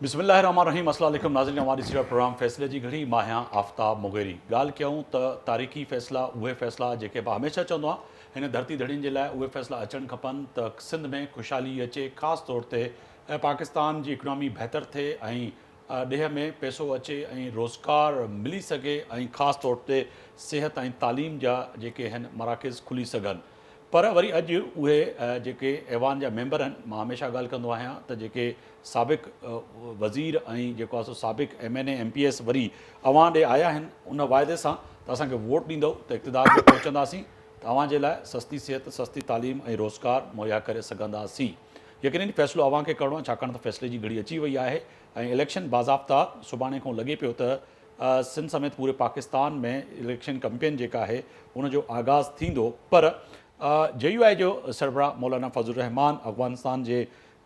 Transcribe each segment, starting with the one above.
बिस्मिल्लाहिर्रहमानिर्रहीम। अस्सलाम वालेकुम नाज़रीन, हमारी सीरियल प्रोग्राम फ़ैसले जी घड़ी मां आहियां आफ्ताब मुगेरी। ॻाल्हि कयूं त तारीख़ी फ़ैसिला उहे फ़ैसिला जेके मां हमेशह चवंदो आहियां हिन धरती धड़ियुनि जे लाइ उहे फ़ैसिला अचणु खपनि त सिंध में ख़ुशहाली अचे, ख़ासि तौर ते पाकिस्तान जी इकनॉमी बहितर थिए ऐं ॾेह में पैसो अचे ऐं रोज़गार मिली सघे ऐं ख़ासि तौर ते सिहत ऐं तालीम जा जेके आहिनि मराकिज़ खुली सघनि। पर वरी अॼु उहे जेके ऐवान जा मेंबर आहिनि, मां हमेशह ॻाल्हि कंदो आहियां त जेके साबिक़ वज़ीर ऐं जेको आहे सो साबिक़ MNA MPS वरी अवां ॾे आया आहिनि उन वाइदे सां त असांखे वोट ॾींदो त इक़्तिदार में पहुचंदासीं त अवां जे लाइ सस्ती सिहत, सस्ती तालीम ऐं रोज़गार मुहैया करे सघंदासीं। यकीनी फ़ैसिलो अवां खे करिणो आहे, छाकाणि त फ़ैसिले जी घड़ी अची वई आहे ऐं इलेक्शन बाज़ाब्ता सुभाणे खां लॻे पियो त सिंध समेत पूरे पाकिस्तान में इलेक्शन कैंपेन जेका आहे उनजो आगाज़ थींदो। पर JUI जो सरबराह मौलाना फज़लुर रहमान अफ़गानिस्तान जे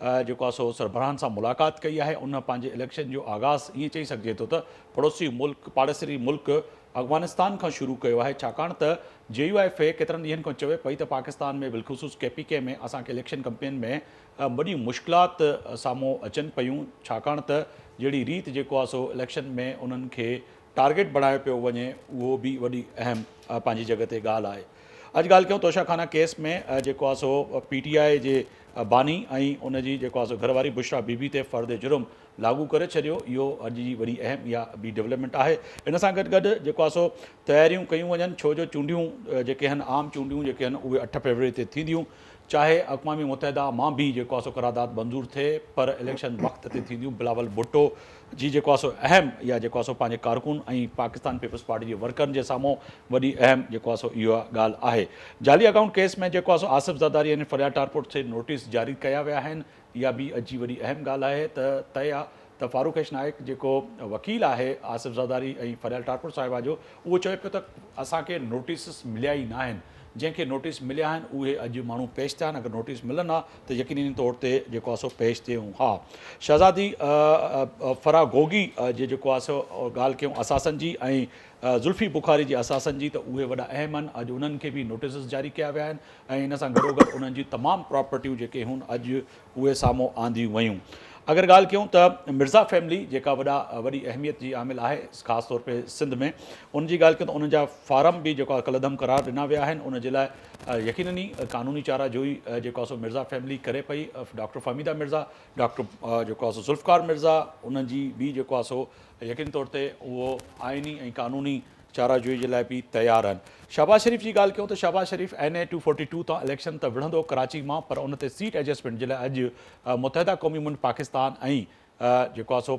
जेको आहे सो सरबराहनि सां मुलाक़ात कई आहे। उन पंहिंजे इलेक्शन जो आगाज़ ईअं चई सघिजे थो त पड़ोसी मुल्क पाड़ेसरी मुल्क अफ़गानिस्तान खां शुरू कयो आहे, छाकाणि त JUI केतिरनि ॾींहंनि खां चवे पई त पाकिस्तान में बिलख़ुसूस KPK में असांखे इलेक्शन कैंपेन में वॾी मुश्किलात साम्हूं अचनि पियूं, छाकाणि त जहिड़ी रीति जेको आहे सो इलेक्शन में उन्हनि खे टारगेट बणायो पियो वञे उहो बि वॾी अहम पंहिंजी जॻह ते ॻाल्हि आहे। अॼु ॻाल्हि कयूं तोशाखाना केस में जेको आहे सो PTI जे बानी ऐं उनजी जेको आहे सो घरवारी बुशरा बीबी ते फ़र्द जुर्म लागू करे छॾियो। इहो अॼु जी वॾी अहम इहा ॿी डेवलपमेंट आहे। इन सां गॾु गॾु जेको आहे सो तयारियूं कयूं वञनि, छो जो चूंडियूं जेके आहिनि आम चूंडियूं जेके आहिनि उहे 8 फरवरी ते थींदियूं। चाहे अक़वामी मुतहदा मां बि जेको आहे सो करारदाद मंज़ूरु थिए पर इलेक्शन वक़्त ते थींदियूं। बिलावल भुट्टो जी जेको आहे सो अहम इहा जेको आहे सो पंहिंजे कारकुन ऐं पाकिस्तान पीपल्स पार्टी जे वर्करनि जे साम्हूं वॾी अहम जेको आहे सो इहा ॻाल्हि आहे। जाली अकाउंट केस में जेको आहे सो आसिफ़ ज़रदारी यानी फरियाद टारपोट से नोटिस जारी कया विया आहिनि। इहा बि अॼु जी वॾी अहम ॻाल्हि आहे त तय आहे त फारूक एश नाइक जेको वकील आहे आसिफ़ ज़रदारी ऐं फरियाद टारपोट साहिबा जो, उहो चए पियो त असांखे नोटिस मिलिया ई न आहिनि। जंहिंखे नोटिस मिलिया आहिनि उहे अॼु माण्हू पेश थिया आहिनि। अगरि नोटिस मिलनि हा त यकीनी तौर ते जेको आहे सो पेश थियूं। हा, शहज़ादी फरागोगी जे जेको आहे सो ॻाल्हि कयूं असासनि जी ऐं ज़ुल्फ़ी बुखारी जी असासनि जी, त उहे वॾा अहम आहिनि। अॼु उन्हनि खे बि नोटिस जारी कया विया आहिनि ऐं इन सां गॾोगॾु उन्हनि जी तमामु प्रॉपर्टियूं जेके हुन अॼु उहे साम्हूं आंदियूं वयूं। अगरि ॻाल्हि कयूं त मिर्ज़ा फैमिली जेका वॾी अहमियत जी आमिल आहे ख़ासि तौर ते सिंध में, उनजी ॻाल्हि कयूं त उनजा फार्म बि जेको आहे कलदम करार ॾिना विया आहिनि। उनजे लाइ यकीननी क़ानूनी चारा जोई जेको आहे सो मिर्ज़ा फैमिली करे पई। डॉक्टर फ़हमीदा मिर्ज़ा, डॉक्टर जेको आहे सो ज़ुल्फ़कार मिर्ज़ा, उनजी बि जेको आहे सो यकीनी तौर ते उहो आइनी ऐं क़ानूनी चाराजोई जे लाइ बि तयारु आहिनि। शहबाज़ शरीफ़ जी ॻाल्हि कयूं त शहबाज़ शरीफ़ NA 242 तां इलेक्शन त विढ़ंदो कराची मां, पर उन ते सीट एडजस्टमेंट जे लाइ अॼु मुतहदा क़ौमी मुल्क पाकिस्तान ऐं जेको आहे सो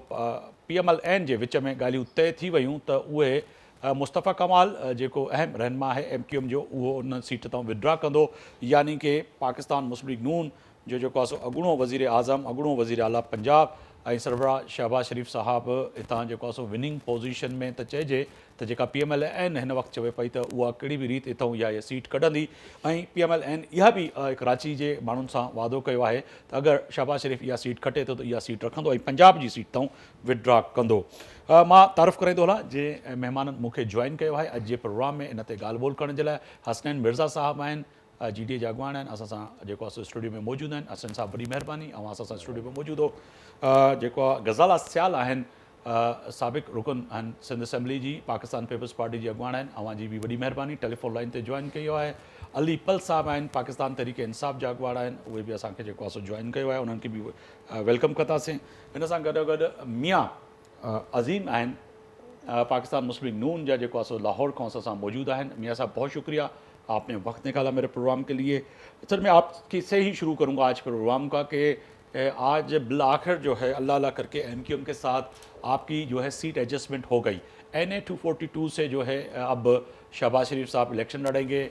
PMLN जे विच में ॻाल्हियूं तय थी वियूं त उहे मुस्तफ़ा कमाल जेको अहम रहनुमा आहे MQM जो, उहो उन सीट तां विड्रा कंदो। यानी कि पाकिस्तान मुस्लिम लीग नून जो जेको आहे सो अॻूणो वज़ीर आज़म, अॻूणो वज़ीर आला पंजाब ऐं सरबराह शहबाज़ शरीफ़ साहबु हितां जेको आहे सो विनिंग पोज़ीशन में त चइजे त जेका PMLN हिन वक़्तु चवे पई त उहा कहिड़ी बि रीति हितां इहा सीट कढंदी ऐं PMLN इहा बि कराची जे माण्हुनि सां वाइदो कयो आहे त अगरि शहबाज़ शरीफ़ इहा सीट खटे थो त इहा सीट रखंदो ऐं पंजाब जी सीट तां विड्रा कंदो। मां तारीफ़ कराईंदो हलां जे महिमाननि मूंखे जॉइन कयो आहे अॼु जे प्रोग्राम में। इन ते ॻाल्हि ॿोल करण जे लाइ हसनैन मिर्ज़ा साहबु आहिनि, GDA जा अॻवान आहिनि, असां सां जेको आहे सो स्टूडियो में मौजूदु आहिनि। हसन साहब वॾी महिरबानी, ऐं असां सां स्टूडियो में मौजूदु हो जेको आहे गज़ाला सियाल आहिनि, साबिक़ रुकन आहिनि सिंध असेंबली जी, पाकिस्तान पीपल्स पार्टी जी अॻवान आहिनि। अवां जी बि वॾी महिरबानी, टेलीफोन लाइन ते जॉइन कयो आहे। अली पल साहब आहिनि, पाकिस्तान तहरीक इंसाफ़ जा अॻवान आहिनि, उहे बि असांखे जेको आहे सो जॉइन कयो आहे, उन्हनि खे बि वेलकम कंदासीं। इन सां गॾोगॾु मियां अज़ीम आहिनि, पाकिस्तान मुस्लिम लीग नून जा जेको आहे सो लाहौर खां असां सां मौजूदु आहिनि। मियां साहब बहुत शुक्रिया, आपने वक्त निकाला मेरे प्रोग्राम के लिए। सर मैं आपकी से ही शुरू करूँगा आज प्रोग्राम का कि आज बिल आखिर जो है अल्लाह अल्लाह करके MQM के साथ आपकी जो है सीट एडजस्टमेंट हो गई। NA 242 से जो है अब शहबाज शरीफ साहब इलेक्शन लड़ेंगे,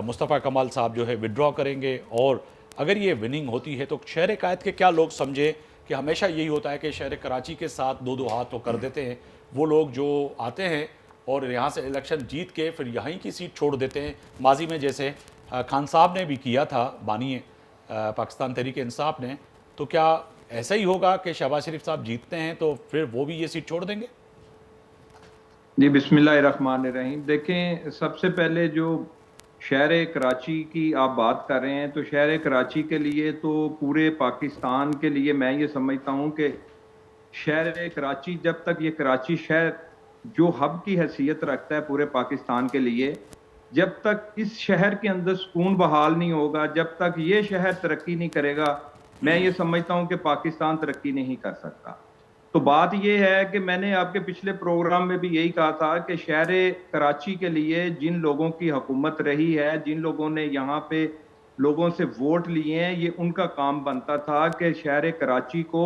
मुस्तफ़ा कमाल साहब जो है विड्रॉ करेंगे, और अगर ये विनिंग होती है तो शहर कायद के क्या लोग समझे कि हमेशा यही होता है कि शहर कराची के साथ दो दो हाथ तो कर देते हैं वो लोग जो आते हैं और यहाँ से इलेक्शन जीत के फिर यहीं की सीट छोड़ देते हैं, माजी में जैसे खान साहब ने भी किया था, बानी पाकिस्तान तहरीक इंसाफ ने। तो क्या ऐसा ही होगा कि शहबाज शरीफ साहब जीतते हैं तो फिर वो भी ये सीट छोड़ देंगे? जी बिस्मिल्लाहिर्रहमानिर्रहीम। देखें, सबसे पहले जो शहर कराची की आप बात कर रहे हैं, तो शहर कराची के लिए तो पूरे पाकिस्तान के लिए मैं ये समझता हूँ कि शहर कराची, जब तक ये कराची शहर जो हब की हैसियत रखता है पूरे पाकिस्तान के लिए, जब तक इस शहर के अंदर सुकून बहाल नहीं होगा, जब तक ये शहर तरक्की नहीं करेगा, मैं ये समझता हूं कि पाकिस्तान तरक्की नहीं कर सकता। तो बात ये है कि मैंने आपके पिछले प्रोग्राम में भी यही कहा था कि शहर कराची के लिए जिन लोगों की हुकूमत रही है, जिन लोगों ने यहाँ पे लोगों से वोट लिए हैं, ये उनका काम बनता था कि शहर कराची को,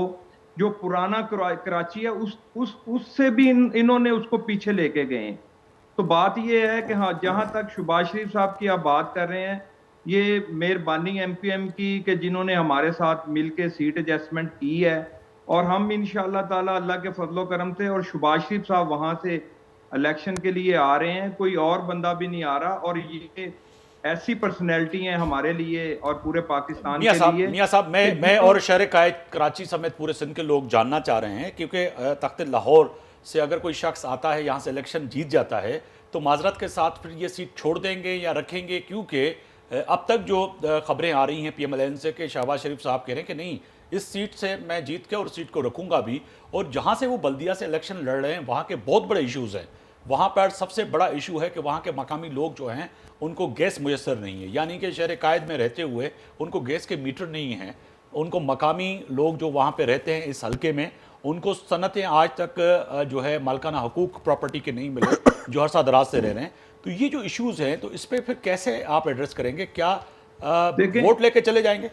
जो पुराना कराची है, उससे भी इन्होंने उसको पीछे लेके गए। तो बात ये है कि हाँ, जहां तक शहबाज शरीफ साहब की आप बात कर रहे हैं, ये मेहरबानी एमपीएम की कि जिन्होंने हमारे साथ मिलके सीट एडजस्टमेंट की है, और हम इंशाअल्लाह ताला अल्लाह के फजलो करम से, और शहबाज शरीफ साहब वहां से इलेक्शन के लिए आ रहे हैं, कोई और बंदा भी नहीं आ रहा। और ये ऐसी पर्सनैलिटी हैं हमारे लिए और पूरे पाकिस्तान के लिए। मियां साहब, मैं और शहर कराची समेत पूरे सिंध के लोग जानना चाह रहे हैं, क्योंकि तख्त लाहौर से अगर कोई शख्स आता है, यहाँ से इलेक्शन जीत जाता है, तो माजरत के साथ फिर ये सीट छोड़ देंगे या रखेंगे? क्योंकि अब तक जो खबरें आ रही हैं PMLN से कि शहबाज शरीफ साहब कह रहे हैं कि नहीं, इस सीट से मैं जीत के और सीट को रखूंगा भी, और जहाँ से वो बल्दिया से इलेक्शन लड़ रहे हैं वहाँ के बहुत बड़े इश्यूज़ हैं। वहाँ पर सबसे बड़ा इशू है कि वहाँ के मकामी लोग जो हैं उनको गैस मुयसर नहीं है, यानी कि शहर कायद में रहते हुए उनको गैस के मीटर नहीं हैं। उनको मकामी लोग जो वहाँ पे रहते हैं इस हलके में, उनको सनतें आज तक जो है मालकाना हकूक प्रॉपर्टी के नहीं मिले, जो हर दराज से रह रहे हैं। तो ये जो इश्यूज़ हैं, तो इस पर फिर कैसे आप एड्रेस करेंगे? क्या वोट लेके चले जाएंगे?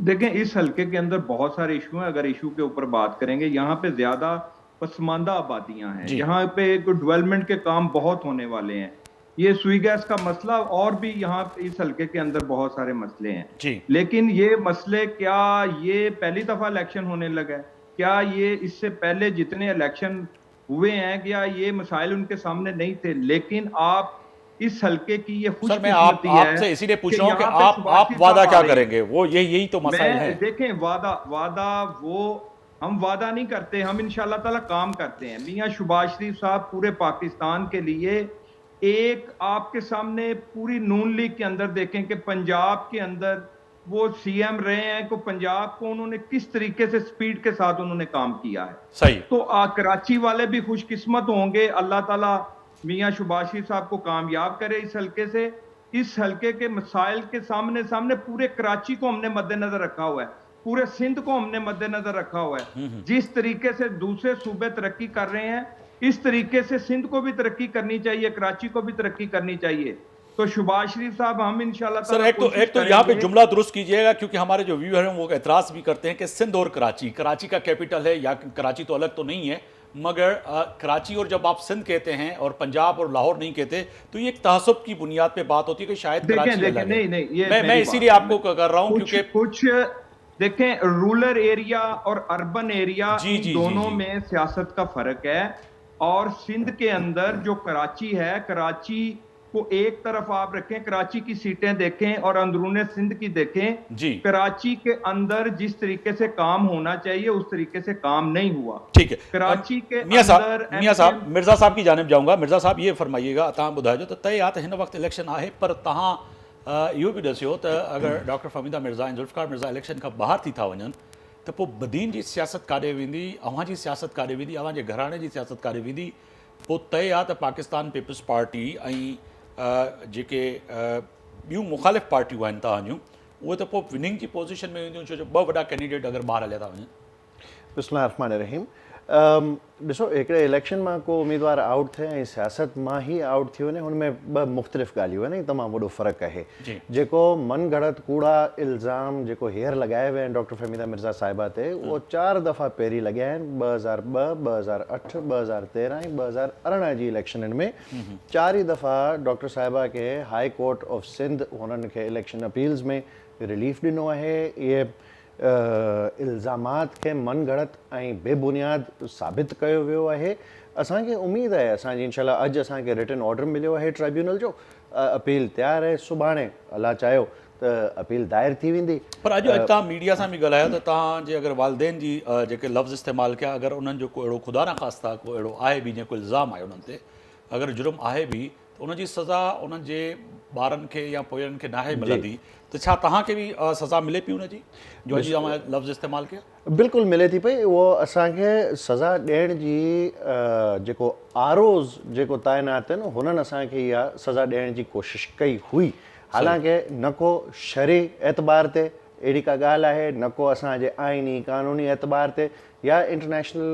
देखें, इस हलके के अंदर बहुत सारे इशू हैं। अगर इशू के ऊपर बात करेंगे, यहाँ पे ज्यादा पसमानदा आबादियां हैं, यहाँ पे डेवलपमेंट के काम बहुत होने वाले हैं। ये सुई गैस का मसला, और भी यहाँ इस हलके के अंदर बहुत सारे मसले हैं। लेकिन ये मसले, क्या ये पहली दफा इलेक्शन होने लगा है? क्या ये इससे पहले जितने इलेक्शन हुए हैं, क्या ये मसाइल उनके सामने नहीं थे? लेकिन आप इस हल्के की ये खुशकिस्मती है। आपसे इसीलिए पूछ रहा हूं कि आप वादा क्या करेंगे? वो यही तो मसाइल है। देखें, वादा वो हम वादा नहीं करते, हम इंशाल्लाह ताला काम करते हैं। मियां शहबाज शरीफ साहब पूरे पाकिस्तान के लिए, एक आपके सामने पूरी नून लीग के अंदर देखें कि पंजाब के अंदर वो सीएम रहे हैं, को पंजाब को उन्होंने किस तरीके से स्पीड के साथ उन्होंने काम किया है। सही। तो कराची वाले भी खुशकिस्मत होंगे। अल्लाह ताला मियां शहबाज शरीफ साहब को कामयाब करे इस हल्के से। इस हल्के के मसाइल के सामने पूरे कराची को हमने मद्देनजर रखा हुआ है, पूरे सिंध को हमने मद्देनजर रखा हुआ है। जिस तरीके से दूसरे सूबे तरक्की कर रहे हैं, इस तरीके से सिंध को भी तरक्की करनी चाहिए, कराची को भी तरक्की करनी चाहिए। तो शहबाज शरीफ साहब, हम इंशाल्लाह सर, एक तो यहाँ पे जुमला दुरुस्त कीजिएगा, क्योंकि हमारे जो व्यूअर हैं वो एतराज भी करते हैं कि सिंध और कराची का कैपिटल है, या कराची तो अलग तो नहीं है, मगर कराची, और जब आप सिंध कहते हैं और पंजाब और लाहौर नहीं कहते, तो ये एक तहस्सुब की बुनियाद पे बात होती है कि शायद कराची अलग है। नहीं, मैं इसीलिए आपको कर रहा हूं, क्योंकि कुछ देखें, रूरल एरिया और अर्बन एरिया दोनों में सियासत का फर्क है। और सिंध के अंदर जो कराची है, कराची को एक तरफ आप रखें, कराची की सीटें देखें और अंदरूने सिंध की देखें जी। कराची के अंदर जिस तरीके से काम होना चाहिए उस तरीके से काम नहीं हुआ। ठीक है, कराची के मियां साहब मिर्जा साहब की जानिब जाऊंगा। मिर्जा साहब, ये फरमाइएगा, तव्हां ॿुधाइजो त तय आहे त हिन वक़्तु इलेक्शन आहे, पर तव्हां इहो बि ॾसियो त अगर डॉक्टर फहमीदा मिर्ज़ा ऐं ज़ुल्फ़िकार मिर्ज़ा इलेक्शन खां ॿाहिरि थी था वञनि, त पोइ बदीन जी सियासत काॾे वेंदी, अव्हां जी सियासत काॾे वेंदी, अव्हां जे घराणे जी सियासत काॾे वेंदी? पोइ तय आहे त पाकिस्तान पीपल्स पार्टी ऐं जेके ॿियूं मुख़ालिफ़ पार्टियूं आहिनि तव्हां जूं, उहे त पोइ विनिंग जी पोज़ीशन में वेंदियूं, छो जो ॿ वॾा कैंडिडेट अगरि ॿाहिरि हलिया था वञनि। बिस्मिल्लाह रहमान रहीम। ॾिसो, हिकिड़े इलेक्शन में को उम्मीदवार आउट थे ऐं सियासत में ही आउट थी वञे, हुनमें ॿ मुख़्तलिफ़ ॻाल्हियूं आहिनि, तमामु वॾो फ़र्क़ु आहे। जेको मन घड़त कूड़ा इल्ज़ाम जेको हींअर लॻाए विया आहिनि डॉक्टर फहमीदा मिर्ज़ा साहिबा ते, उहो 4 दफ़ा पहिरीं लॻिया आहिनि, 2002, 2008, 2013 ऐं 2018 जी इलेक्शननि में। 4 ई दफ़ा डॉक्टर साहिबा खे हाई कोर्ट ऑफ सिंध हुननि खे इलेक्शन अपील्स में रिलीफ ॾिनो आहे। इहे इल्ज़ामात खे मन घड़त ऐं बेबुनियाद साबित कयो वियो आहे। असांखे उमेद आहे, असांजी इंशाल्लाह अॼु असांखे रिटन ऑर्डर मिलियो आहे ट्राइब्यूनल जो, अपील तयारु आहे, सुभाणे अल्लाह चायो त अपील दायर थी वेंदी। पर अॼु तव्हां मीडिया सां बि ॻाल्हायो त तव्हांजे अगरि वालदेन जी जेके लफ़्ज़ इस्तेमालु कया, अगरि उन्हनि जो को अहिड़ो ख़ुदा न ख़ास्ता को अहिड़ो आहे बि, जेको इल्ज़ाम आहे उन्हनि ते, अगरि जुर्म आहे बि, त उनजी सज़ा उन्हनि जे ॿारनि खे या पोयनि खे नाहे मिलंदी, त छा तव्हांखे बि सज़ा मिले पई हुनजी जो अॼु तव्हां लफ़्ज़ इस्तेमालु कया? बिल्कुलु मिले थी पई। उहो असांखे सज़ा ॾियण जी जेको आरोज़ जेको तइनात आहिनि हुननि असांखे इहा सज़ा ॾियण जी कोशिशि कई हुई। हालांकि न को शरी एतबार ते अहिड़ी का ॻाल्हि आहे, न को असांजे आइनी क़ानूनी एतबार ते या इंटरनेशनल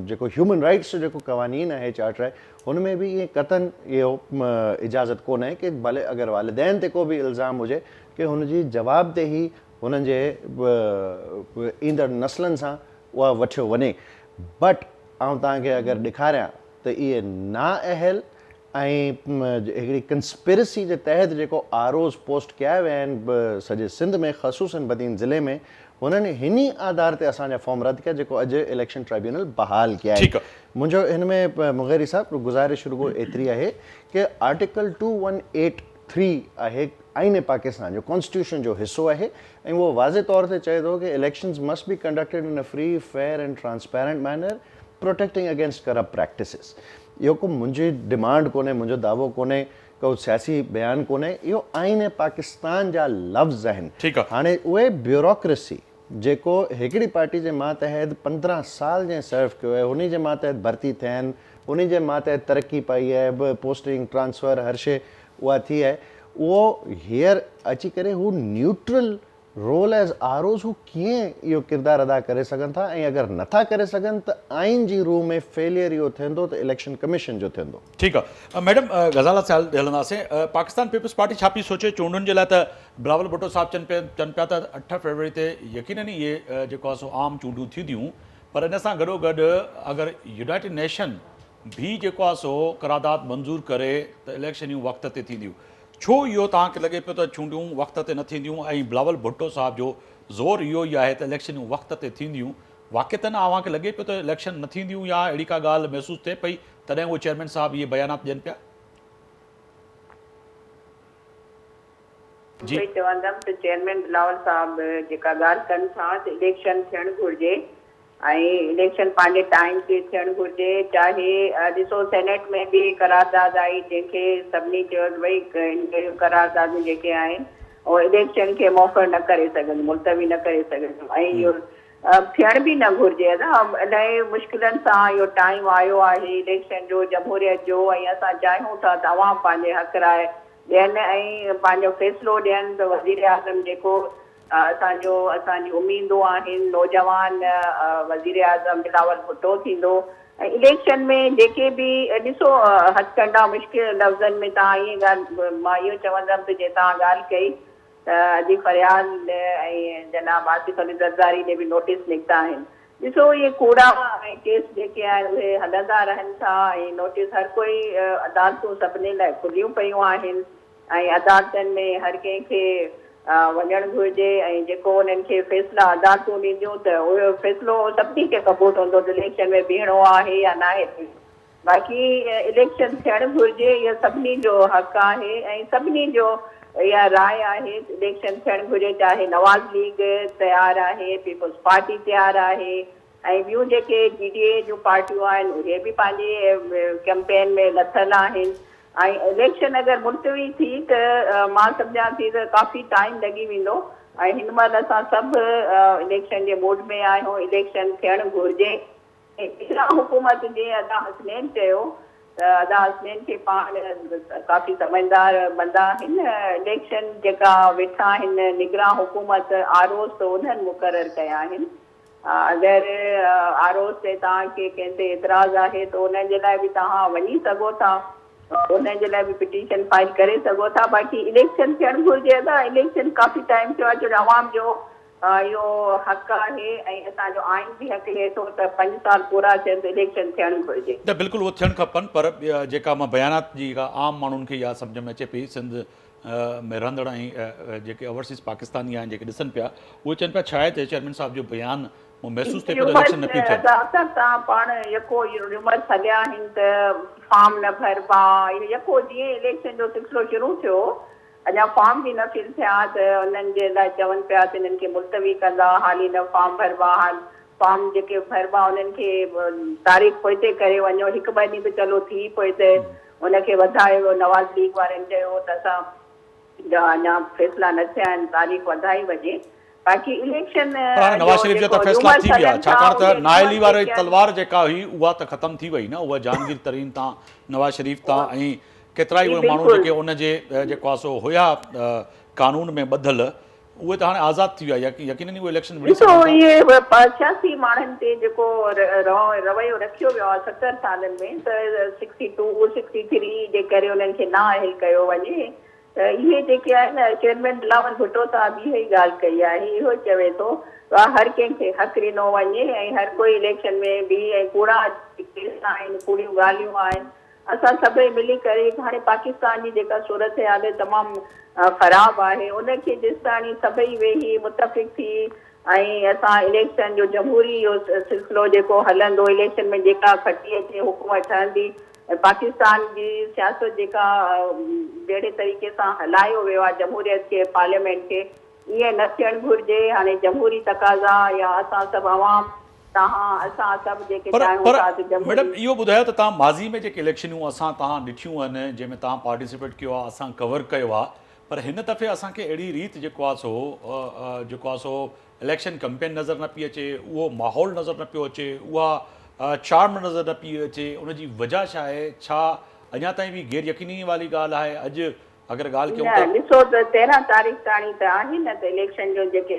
जेको ह्यूमन राइट्स जो जेको क़वानीन आहे, चार्टर आहे, हुन में बि ईअं क़तन इहो इजाज़त कोन्हे कि भले अगरि वालिदैन ते को बि इल्ज़ाम हुजे कि हुनजी जवाबदेही हुननि जे ईंदड़ नस्लनि सां उहा वठियो वञे। बट आउं तव्हांखे अगरि ॾेखारियां त इहे नाअहल ऐं हिकिड़ी कंस्पिरसी जे तहत जेको आरोज़ पोस्ट कया विया आहिनि सॼे सिंध में, ख़सूसन बदीन ज़िले में, हुननि हिन आधार ते असांजा फॉर्म रद्द कया जेको अॼु इलेक्शन ट्राइब्यूनल बहाल कया आहे। मुंहिंजो हिन में मुग़ैरी साहब गुज़ारिश रुगो एतिरी आहे कि आर्टिकल 2183 आहे आइन पाकिस्तान जो, कॉन्स्टिट्यूशन जो हिसो आहे ऐं उहो वाज़े तौर ते चए थो कि elections must be conducted in a free fair and transparent manner protecting against corrupt practices. इहो को मुंहिंजी डिमांड कोन्हे, मुंहिंजो दावो कोन्हे, को सियासी बयानु कोन्हे, इहो आइन पाकिस्तान जा लफ़्ज़ आहिनि। हाणे उहे ब्यूरोक्रेसी जेको हिकिड़ी पार्टी जे मातहत 15 साल जे सर्व कयो आहे, उन जे मातहत भर्ती थियनि, उन जे मातहत तरक़ी पाई आहे, पोस्टिंग ट्रांसफर हर शइ उहा थी आहे, उहो हींअर अची करे हू न्यूट्रल रोल एज़ आरोज़ हू कीअं इहो किरदारु अदा करे सघनि था, ऐं अगरि नथा करे सघनि त आइन जी रूह में फेलियर इहो थींदो त इलेक्शन कमीशन जो थींदो। ठीकु आहे मैडम, ग़ज़ाला साहिब हलंदासीं। पाकिस्तान पीपल्स पार्टी छा पई सोचे चूंडुनि जे लाइ? त बिलावल भुट्टो साहिब चवनि पिया त 8 फरवरी ते यकीनन इहे जेको आहे सो आम चूंडूं थींदियूं, पर इन सां गॾोगॾु अगरि यूनाइटेड नेशन भी जेको आहे सो करारदाद मंज़ूर करे त इलेक्शनियूं वक़्त ते थींदियूं। छो इहो तव्हांखे लॻे पियो त चूंडियूं वक़्त ते न थींदियूं ऐं बिलावल भुट्टो साहिब जो ज़ोर इहो ई आहे त इलेक्शनियूं वक़्त ते थींदियूं? वाक़िअतन अव्हांखे लॻे पियो त इलेक्शन न थींदियूं या अहिड़ी का ॻाल्हि महसूसु थिए पई तॾहिं उहे चेयरमैन साहिब इहे बयानात ॾियनि पिया? जी चवंदमि त चेयरमैन बिलावल साहिब जेका ॻाल्हि कनि था त इलेक्शन थियणु घुरिजे ऐं इलेक्शन पंहिंजे टाइम ते थियणु घुरिजे। चाहे ॾिसो सेनेट में बि करारदाद आई जंहिंखे सभिनी चयो भई करारदादूं जेके आहिनि उहो इलेक्शन खे मौक़ो न करे सघनि, मुलतवी न करे सघनि, ऐं इहो थियण बि न घुरिजे। इलाही मुश्किलनि सां इहो टाइम आयो आहे इलेक्शन जो, जमहूरियत जो, ऐं असां चाहियूं था त अवां पंहिंजे हक़ राय ॾियनि ऐं पंहिंजो फ़ैसिलो ॾियनि त वज़ीर आज़म जेको असांजी उम्मीदूं आहिनि, नौजवान वज़ीर आज़म बिलावल भुट्टो थींदो। ऐं इलेक्शन में जेके बि ॾिसो हथकंडा मुश्किल लफ़्ज़नि में तव्हां ईअं ॻाल्हि, मां इहो चवंदमि त जे तव्हां ॻाल्हि कई त अजीब फरियाद ऐं जनाब आसिफ अली ज़रदारी ॾे बि नोटिस निकिता आहिनि। ॾिसो इहे कूड़ा ऐं केस जेके आहिनि उहे हलंदा रहनि था ऐं नोटिस हर कोई अदालतूं सभिनी लाइ खुलियूं पियूं आहिनि ऐं अदालतनि में हर कंहिंखे वञणु घुरिजे ऐं जेको उन्हनि खे फ़ैसिला अदालतूं ॾींदियूं त उहो फ़ैसिलो सभिनी खे क़बूल हूंदो त इलेक्शन में बीहणो आहे या न आहे। बाक़ी इलेक्शन थियणु घुरिजे, इहो सभिनी जो हक़ आहे ऐं सभिनी जो इहा राय आहे त इलेक्शन थियणु घुरिजे। चाहे नवाज़ लीग तयारु आहे, पीपल्स पार्टी तयारु आहे ऐं ॿियूं जेके GDA जूं पार्टियूं आहिनि उहे बि पंहिंजे कैंपेन में लथल आहिनि। ऐं इलेक्शन अगरि मुलतवी थी त मां सम्झां थी त काफ़ी टाइम लॻी वेंदो ऐं हिन महिल असां सभु इलेक्शन जे मूड में आहियूं, इलेक्शन थियणु घुरिजे। ऐं निगरां हुकूमत जीअं अदा हसनैन चयो त अदा हसनैन खे पाण काफ़ी समझदार बंदा आहिनि, इलेक्शन जेका वेठा आहिनि निगरां हुकूमत आरोज़ त उन्हनि मुक़ररु कया आहिनि। अगरि आरोज़ ते तव्हांखे कंहिं ते एतिराज़ आहे त उन्हनि जे लाइ बि तव्हां वञी सघो था, उन जे लाइ बि पिटीशन फाइल करे सघो था। बाक़ी इलेक्शन थियणु घुरिजे त इलेक्शन काफ़ी टाइम थियो आहे, छो जो अवाम जो इहो हक़ आहे ऐं असांजो आइन बि हक़ ॾिए थो त 5 साल पूरा थियनि त इलेक्शन थियणु घुरिजे। त बिल्कुलु उहो थियणु खपनि, पर जेका मां बयानात जी आम माण्हुनि खे इहा सम्झ में अचे पई, सिंध में रहंदड़ ऐं जेके ओवरसीज़ पाकिस्तानी आहिनि जेके ॾिसनि पिया, उहे चवनि पिया छा आहे त चेयरमैन साहिब जो बयानु महसूसु थिए पियो त इलेक्शन न पियो थिए। तव्हां पाण यको रूमर्स हलिया आहिनि त फॉर्म न भरबा, यको जीअं इलेक्शन जो सिलसिलो शुरू थियो अञा फॉर्म बि न फिल थिया त उन्हनि जे लाइ चवनि पिया त हिननि खे मुलतवी कंदा, हाली न फॉर्म भरबा, हाल फॉर्म जेके भरबा उन्हनि खे तारीख़ पोइते करे वञो, हिकु ॿ ॾींहं बि चलो थी पोइ त उनखे वधायो। नवाज़ लीग वारनि चयो त असां जा अञा फैसला न थिया आहिनि, तारीख़ वधाई वञे। बाक़ी इलेक्शन पर हाणे नवाज़ शरीफ़ जा त फैसला थी विया, छाकाणि त नाअहली वारी तलवार जेका हुई उहा त ख़तम थी वई न, उहा जहांगीर तरीन तां, नवाज़ शरीफ़ तां ऐं केतिरा ई उहे माण्हू जेके उनजे जेको आहे सो हुया कानून में ॿधल, उहे त हाणे आज़ादु थी विया। यकीनन उहे इलेक्शन विड़ी ॾिसो, सघनि था। इहे 85 माण्हुनि ते जेको रवैयो रखियो वियो आहे 70 सालनि में, त 62 63 जे करे उन्हनि खे नाअहल कयो वञे, त इहे जेके आहिनि चेयरमैन बिलावल भुट्टो साहिब इहा ई ॻाल्हि कई आहे। इहो चवे थो हर कंहिंखे हक़ ॾिनो वञे ऐं हर कोई इलेक्शन में बि ऐं कूड़ा आहिनि, कूड़ियूं ॻाल्हियूं आहिनि, असां सभई मिली करे हाणे पाकिस्तान जी जेका सूरत हाल तमामु ख़राबु आहे उनखे ॾिसताणी सभई वेही मुतफ़िक़ थी ऐं असां इलेक्शन जो जमहूरी इहो सिलसिलो जेको हलंदो, इलेक्शन में जेका खटी अचे हुकूमत ठहंदी, पाकिस्तान जी सियासत जेका जहिड़े तरीक़े सां हलायो वियो आहे जमहूरियत खे, पार्लियामेंट खे, ईअं न थियणु घुरिजे। हाणे जमहूरी तक़ाज़ा या असां सभु आवाम तव्हां असां सभु जेके चाहियूं था त मैडम इहो ॿुधायो त तव्हां माज़ी में जेके इलेक्शनूं तव्हां ॾिठियूं आहिनि, जंहिंमें तव्हां पार्टिसिपेट कयो आहे, असां कवर कयो आहे, पर हिन दफ़े असांखे अहिड़ी रीति जेको आहे सो इलेक्शन कैंपेन नज़र न पई अचे, उहो माहौल नज़र न पियो अचे, उहा चार्म नज़र न पई अचे। उनजी वजह छा आहे? छा अञा ताईं बि गैर यकीनी वारी ॻाल्हि आहे? अॼु अगरि ॻाल्हि कयूं त ॾिसो त 13 तारीख़ ताणी त आहे न, त इलेक्शन जो जेके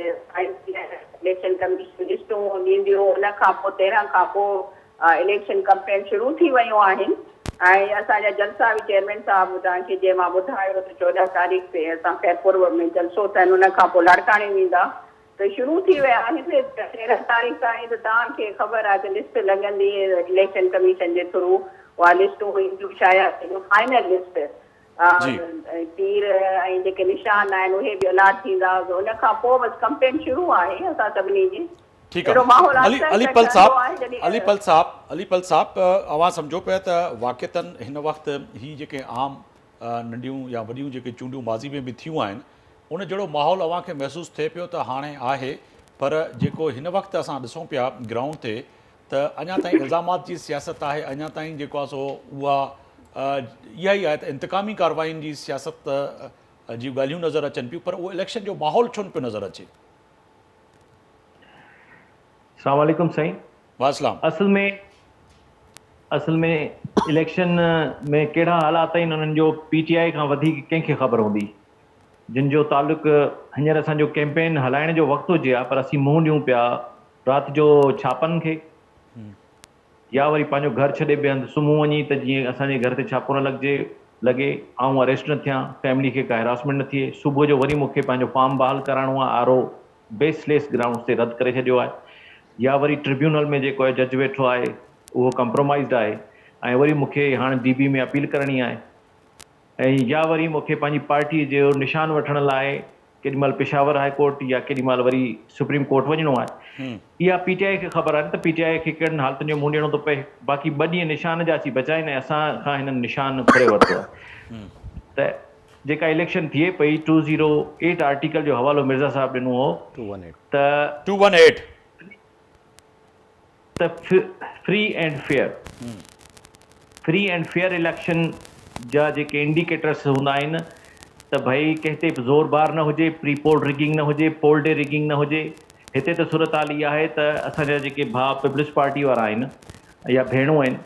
इलेक्शन कमीशन लिस्टूं ॾींदियूं, उन खां पोइ 13 खां पोइ इलेक्शन कैंपेन शुरू थी वियूं आहिनि ऐं असांजा जलसा बि चेयरमैन साहिबु तव्हांखे जीअं मां ॿुधायो त 14 तारीख़ ते असां खैरपुर में जलसो थियनि, उन खां पोइ लाड़काणे वेंदा, त शुरू थी विया आहिनि। 13 तारीख़ ताईं त तव्हांखे ख़बर आहे त लिस्ट लॻंदी इलेक्शन कमीशन जे थ्रू, उहा लिस्टूं ईंदियूं शायदि फाइनल लिस्ट, तीर ऐं जेके निशान आहिनि उहे बि अलाट थींदा, उन खां पोइ बसि कैंपेन शुरू आहे असां सभिनी जी। ठीकु आहे। अलीपल साहब अवां सम्झो पिया त वाक़िअतनि हिन वक़्तु ही जेके आम नंढियूं या वॾियूं जेके चूंडियूं माज़ी में बि थियूं आहिनि, उन जहिड़ो माहौल अव्हांखे महसूसु थिए पियो त हाणे आहे, पर जेको हिन वक़्तु असां ॾिसूं पिया ग्राउंड ते त अञा ताईं इल्ज़ामात जी सियासत आहे, अञा ताईं जेको आहे सो उहा इहा ई आहे त इंतकामी कार्रवाइयुनि जी सियासत जी ॻाल्हियूं नज़र अचनि पियूं, पर उहो इलेक्शन जो माहौल छो न पियो नज़र अचे? अस्सलाम वालेकुम साईं। वासलाम। असल में इलेक्शन में कहिड़ा हालात आहिनि उन्हनि जो PTI खां वधीक कंहिंखे ख़बर हूंदी, जिन जो तालुक़ हींअर असांजो कैंपेन हलाइण जो वक़्तु हुजे हा, पर असीं मुंहुं ॾियूं पिया राति जो छापनि खे, या वरी पंहिंजो घर छॾे ॿिए हंधि सुम्हूं वञी त जीअं असांजे घर ते छापो न लॻे, ऐं अरेस्ट न थियां, फैमिली खे का हेरासमेंट न थिए। सुबुह जो वरी मूंखे पंहिंजो फॉर्म बहाल कराइणो आहे, RO बेसलेस ग्राउंड ते रद्द करे छॾियो आहे, या वरी ट्रिब्यूनल में जेको आहे जज वेठो आहे उहो कंप्रोमाइज़ड आहे ऐं वरी मूंखे हाणे DB में अपील करणी आहे, ऐं या वरी मूंखे पंहिंजी पार्टी जो निशान वठण लाइ केॾीमहिल पेशावर हाई कोर्ट या केॾीमहिल वरी सुप्रीम कोर्ट वञिणो आहे। इहा PTI खे ख़बर आहे त PTI खे कहिड़नि हालतुनि जो मुंहुं ॾियणो थो पए। बाक़ी 2 ॾींहं निशान जा असीं बचाइनि ऐं असां खां हिननि निशान फुरे वरितो आहे। त जेका इलेक्शन थिए पई 208 आर्टिकल जो हवालो मिर्ज़ा साहिबु ॾिनो हो, 218 त फ्री एंड फेयर इलेक्शन जा जेके इंडिकेटर्स हूंदा आहिनि त भई कंहिं ते ज़ोरबार न हुजे, प्री पोल रिगिंग न हुजे, पोल डे रिगिंग न हुजे। हिते त सूरत हाल इहा आहे त असांजा जेके भाउ पीपल्स पार्टी वारा आहिनि या भेणूं आहिनि,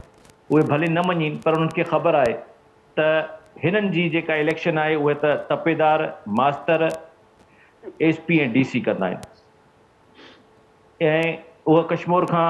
उहे भले न मञनि, पर उन्हनि खे ख़बर आहे त हिननि जी जेका इलेक्शन आहे उहे त तपेदार, मास्तर, SP ऐं DC कंदा आहिनि, ऐं उहा कश्मीर खां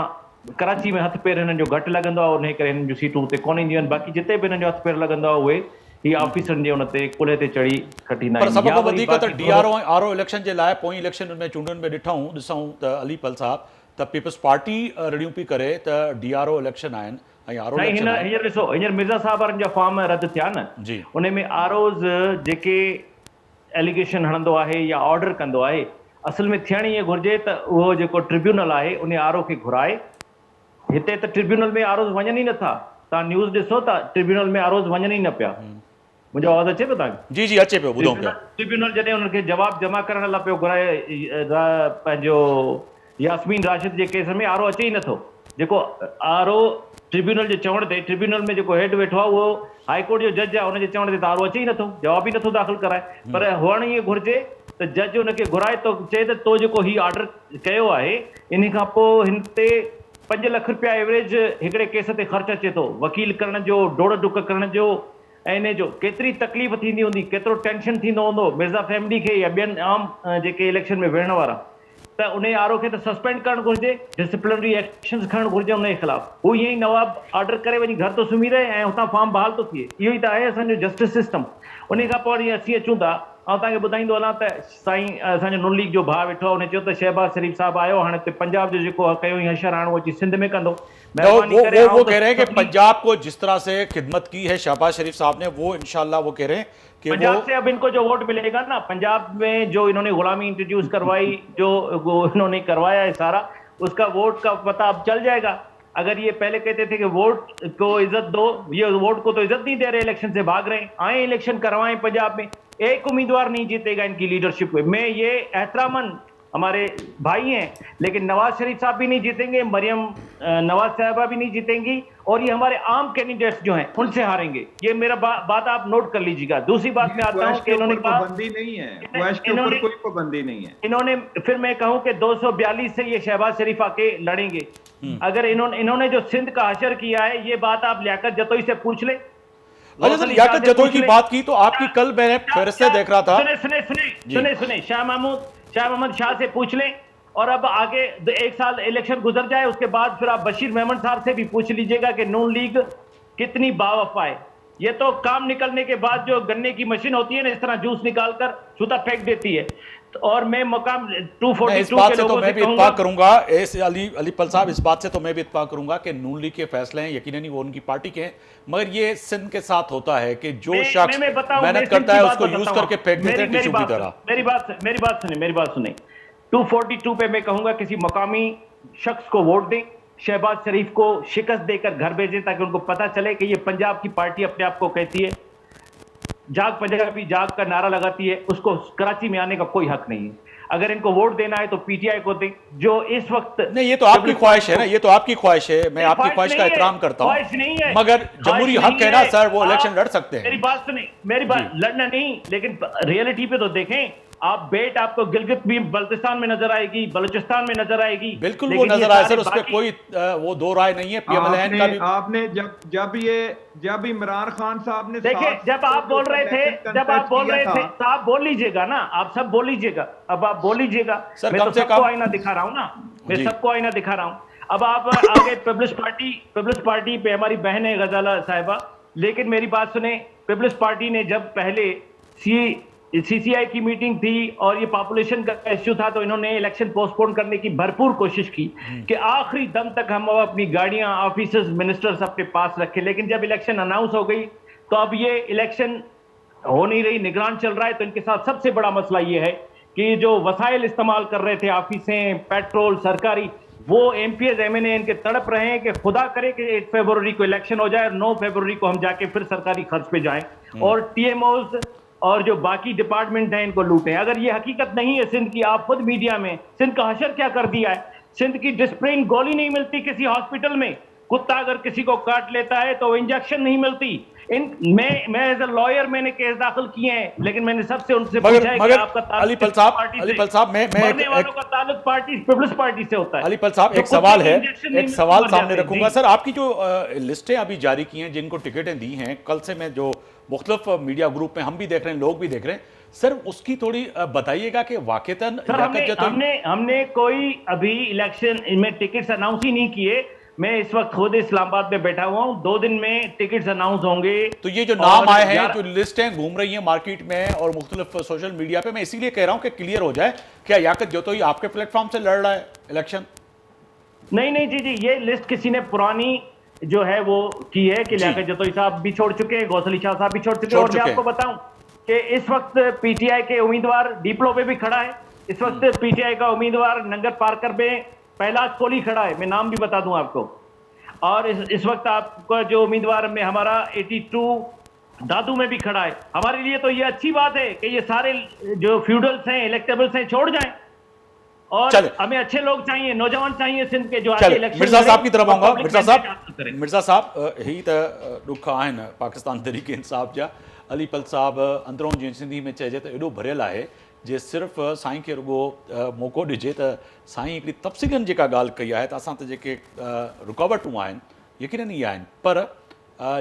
कराची में हथ पेर हिननि जो घटि लॻंदो आहे, उन करे हिननि जूं सीटूं उते कोन ईंदियूं आहिनि। बाक़ी जिते बि हिननि जो हथ पेर लॻंदो आहे उहे ही ऑफिसरनि जे उन ते कुल्हे ते चढ़ी खटींदा आहिनि। पर सभु खां वधीक त DRO ऐं RO इलेक्शन जे लाइ पोइ इलेक्शन में चूंडुनि में ॾिसूं त अलीपल साहब त पीपल्स पार्टी रड़ियूं पई करे त DRO इलेक्शन आहिनि ऐं RO इलेक्शन आहिनि। हींअर ॾिसो, हींअर मिर्ज़ा साहब वारनि जा फॉर्म रद्द थिया न जी, उन में ROs जेके एलिगेशन हणंदो आहे या ऑर्डर कंदो आहे, असल में थियण ईअं घुरिजे त उहो जेको ट्रिब्यूनल आहे उन RO खे घुराए। हिते त ट्रिब्यूनल में ROs वञनि ई नथा, तव्हां न्यूज़ ॾिसो था, ट्रिब्यूनल में ROs वञनि ई न पिया। मुंहिंजो आवाज़ अचे पियो तव्हांखे? जी अचे पियो, ॿुधूं पिया। ट्रिब्यूनल जॾहिं उनखे जवाबु जमा करण लाइ पियो घुराए पंहिंजो यास्मीन राशिद जे केस में, RO अचे ई नथो। जेको आरओ ट्रिब्यूनल जे चवण ते, ट्रिब्यूनल में जेको हेड वेठो आहे उहो हाई कोर्ट जो जज आहे, हुनजे चवण ते त आरओ अचे ई नथो, जवाब ई नथो दाख़िल कराए। पर हुअण ईअं घुरिजे त जज हुनखे घुराए थो, चए त तो जेको ही ऑर्डर कयो आहे इन खां पोइ हिन ते 5 लख रुपया एवरेज हिकिड़े केस ते ख़र्चु अचे थो, वकील करण जो, डोड़ डुक करण जो, ऐं इन जो केतिरी तकलीफ़ थींदी हूंदी, केतिरो टेंशन थींदो हूंदो मिर्ज़ा फैमिली खे या ॿियनि आम जेके इलेक्शन में विहण वारा, त उन आरओ खे त सस्पेंड करणु घुरिजे, डिसिप्लिनरी एक्शन्स खणणु घुरिजे उन जे ख़िलाफ़। हू ईअं ई नवाब ऑर्डर करे वञी घर थो सुम्ही रहे ऐं हुतां फॉर्म बहाल थो थिए। इहो ई त आहे असांजो जस्टिस सिस्टम। उन खां पोइ वरी असीं अचूं था, ऐं तव्हांखे ॿुधाईंदो हलां त साईं असांजो नून लीग जो भाउ वेठो आहे, हुन चयो त शहबाज शरीफ़ साहिबु आयो, हाणे हिते पंजाब जो जेको कयो ई हशर हाणे उहो अची सिंध में कंदो। वो कह रहे हैं कि पंजाब को जिस तरह से खिदमत की है शहबाज शरीफ साहब ने, वो इंशाल्लाह वो कह रहे हैं कि पंजाब से अब इनको जो वोट मिलेगा ना, पंजाब में जो इन्होंने गुलामी इंट्रोड्यूस करवाई, जो इन्होंने करवाया है सारा, उसका वोट का पता अब चल जाएगा। अगर ये पहले कहते थे कि वोट को इज्जत दो, ये वोट को तो इज्जत नहीं दे रहे, इलेक्शन से भाग रहे हैं। आए इलेक्शन करवाएं पंजाब में, एक उम्मीदवार नहीं जीतेगा इनकी लीडरशिप में। मैं ये एहतरामन हमारे भाई हैं, लेकिन नवाज शरीफ साहब भी नहीं जीतेंगे, मरियम नवाज साहबा भी नहीं जीतेंगी, और ये हमारे आम कैंडिडेट्स जो हैं उनसे हारेंगे। ये मेरा बात आप नोट कर लीजिएगा। दूसरी बात मैं आता हूँ कि इन्होंने पाबंदी नहीं है, के ऊपर कोई पाबंदी नहीं है। इन्होंने फिर मैं कहूँ कि 242 से ये शहबाज शरीफ आके लड़ेंगे। अगर इन्होंने जो सिंध का हशर किया है, ये बात आप लियाकत जतोई से पूछ ले। लियाकत जतोई की बात की तो आपकी कल मैंने फहरिस्तें देख रहा था। सुने शाह मोहम्मद शाह से पूछ लें, और अब आगे 1 साल इलेक्शन गुजर जाए, उसके बाद फिर आप बशीर मेमन साहब से भी पूछ लीजिएगा कि नून लीग कितनी बावफा है। ये तो काम निकलने के बाद जो गन्ने की मशीन होती है ना, इस तरह जूस निकालकर छूता फेंक देती है। और मैं मकाम 242 इस बात से तो मैं भी इत्तेफाक करूंगा, अली पल साहब, इस बात से तो मैं भी इत्तेफाक करूंगा कि नून लीग के फैसले हैं, यकीनन वो उनकी पार्टी के हैं, मगर ये सिंध के साथ होता है कि जो शख्स मेहनत करता है उसको यूज करके फेंक देते हैं टिश्यू की तरह। मेरी बात सुने 242 पे मैं कहूंगा किसी मकामी शख्स को वोट दें, शहबाज शरीफ को शिकस्त देकर घर भेजें, ताकि उनको पता चले कि ये पंजाब की पार्टी अपने आप को कहती है, जाग पंजाबी जाग का नारा लगाती है, उसको कराची में आने का कोई हक नहीं है। अगर इनको वोट देना है तो पीटीआई को दें, जो इस वक्त नहीं, ये तो आपकी ख्वाहिश है ना, ये तो आपकी ख्वाहिश है, मैं आपकी ख्वाहिश का एहतराम करता हूं, मगर जमहूरी हक है ना सर, वो इलेक्शन लड़ सकते हैं। मेरी बात सुने, मेरी बात लड़ना नहीं, लेकिन रियलिटी पे तो देखें आप। बेट आपको गिलगित भी बल्तिस्तान में नजर आएगी, बलूचिस्तान में नजर आएगी, बिल्कुल वो नजर आए सर, उस पर कोई वो दो राय नहीं है। पीएमएलएन का भी आपने जब इमरान खान साहब ने, देखिए जब आप बोल रहे थे तो आप बोल लीजिएगा ना, आप सब बोल लीजिएगा, अब आप बोल लीजिएगा। मैं तो सबको आईना दिखा रहा हूँ ना, मैं सबको आईना दिखा रहा हूँ। अब आप आगे पीपल्स पार्टी पे हमारी बहन है गजाला साहिबा, लेकिन मेरी बात सुने, पीपल्स पार्टी ने जब पहले सीसीआई की मीटिंग थी और ये पॉपुलेशन का इश्यू था, तो इन्होंने इलेक्शन पोस्टपोन करने की भरपूर कोशिश की कि आखिरी दम तक हम अपनी गाड़ियां, ऑफिसर्स, मिनिस्टर्स अपने पास रखें। लेकिन जब इलेक्शन अनाउंस हो गई तो अब ये इलेक्शन हो नहीं रही, निगरान चल रहा है। तो इनके साथ सबसे बड़ा मसला ये है कि जो वसाइल इस्तेमाल कर रहे थे, ऑफिसें, पेट्रोल, सरकारी, वो एमपीएस एमएनए इनके तड़प रहे हैं कि खुदा करे कि 8 फरवरी को इलेक्शन हो जाए और 9 फरवरी को हम जाके फिर सरकारी खर्च पे जाएं और टीएमओज और जो बाकी डिपार्टमेंट हैं इनको लूटें। अगर ये हकीकत नहीं है सिंध की, आप खुद मीडिया में सिंध का हशर क्या कर दिया है। सिंध की डिस्प्रिन गोली नहीं मिलती किसी हॉस्पिटल में, कुत्ता अगर किसी को काट लेता है तो इंजेक्शन नहीं मिलती। मैं एज अ लॉयर मैंने केस दाखिल किए हैं, लेकिन मैंने सबसे उनसे पूछा है कि आपका अली पल साहब मैं मरने वालों का ताल्लुक पीपल्स पार्टी से होता है। अली पल साहब एक सवाल है, एक सवाल सामने रखूंगा सर। आपकी जो लिस्टें अभी जारी की हैं, जिनको टिकटें दी हैं, कल से मैं जो मुख्तलिफ मीडिया ग्रुप में हम भी देख रहे हैं, लोग भी देख रहे हैं, सर उसकी थोड़ी बताइएगा कि वाकईतन हमने कोई अभी इलेक्शन में टिकट्स अनाउंस ही नहीं किए। मैं इस वक्त खुद इस्लामाबाद में बैठा हुआ हूं, 2 दिन में टिकट्स अनाउंस होंगे। तो ये जो नाम आए हैं, जो लिस्टें घूम रही हैं मार्केट में और मुख्तलिफ सोशल मीडिया पे, मैं इसीलिए कह रहा हूं कि क्लियर हो जाए, क्या याकत जतोई आपके प्लेटफॉर्म से लड़ रहा है इलेक्शन? नहीं जी, ये लिस्ट किसी ने पुरानी जो है वो की है कि लियाकत जतोई साहब भी छोड़ चुके हैं, गौसली शाह साहब भी छोड़ चुके हैं। और मैं आपको बताऊं कि इस वक्त पीटीआई के उम्मीदवार डीपलो पे भी खड़ा है। इस वक्त पीटीआई का उम्मीदवार नंगर पार्कर में पहला कोहली खड़ा है, मैं नाम भी बता दूं आपको। और इस वक्त आपका जो उम्मीदवार में हमारा 82 दादू में भी खड़ा है। हमारे लिए तो ये अच्छी बात है कि ये सारे जो फ्यूडल्स हैं, इलेक्टेबल्स हैं, छोड़ जाएं। और चले। हमें अच्छे लोग चाहिए, नौजवान चाहिए सिंध के जो आगे चले इलेक्शन मिर्ज़ा साहब की तरफ आऊंगा। public मिर्ज़ा mandate हासिल करें। साहब, मिर्ज़ा साहब ही त ॾुख आहिनि पाकिस्तान तहरीक इंसाफ़ जा। अलीपल साहब अंदरों जीअं सिंधी में चइजे त एॾो भरियल आहे जे सिर्फ़ु साईं खे रुॻो मौक़ो ॾिजे त साईं हिकिड़ी तफ़सीलनि जेका ॻाल्हि कई आहे त असां त जेके रुकावटूं आहिनि यकीननि इहे आहिनि, पर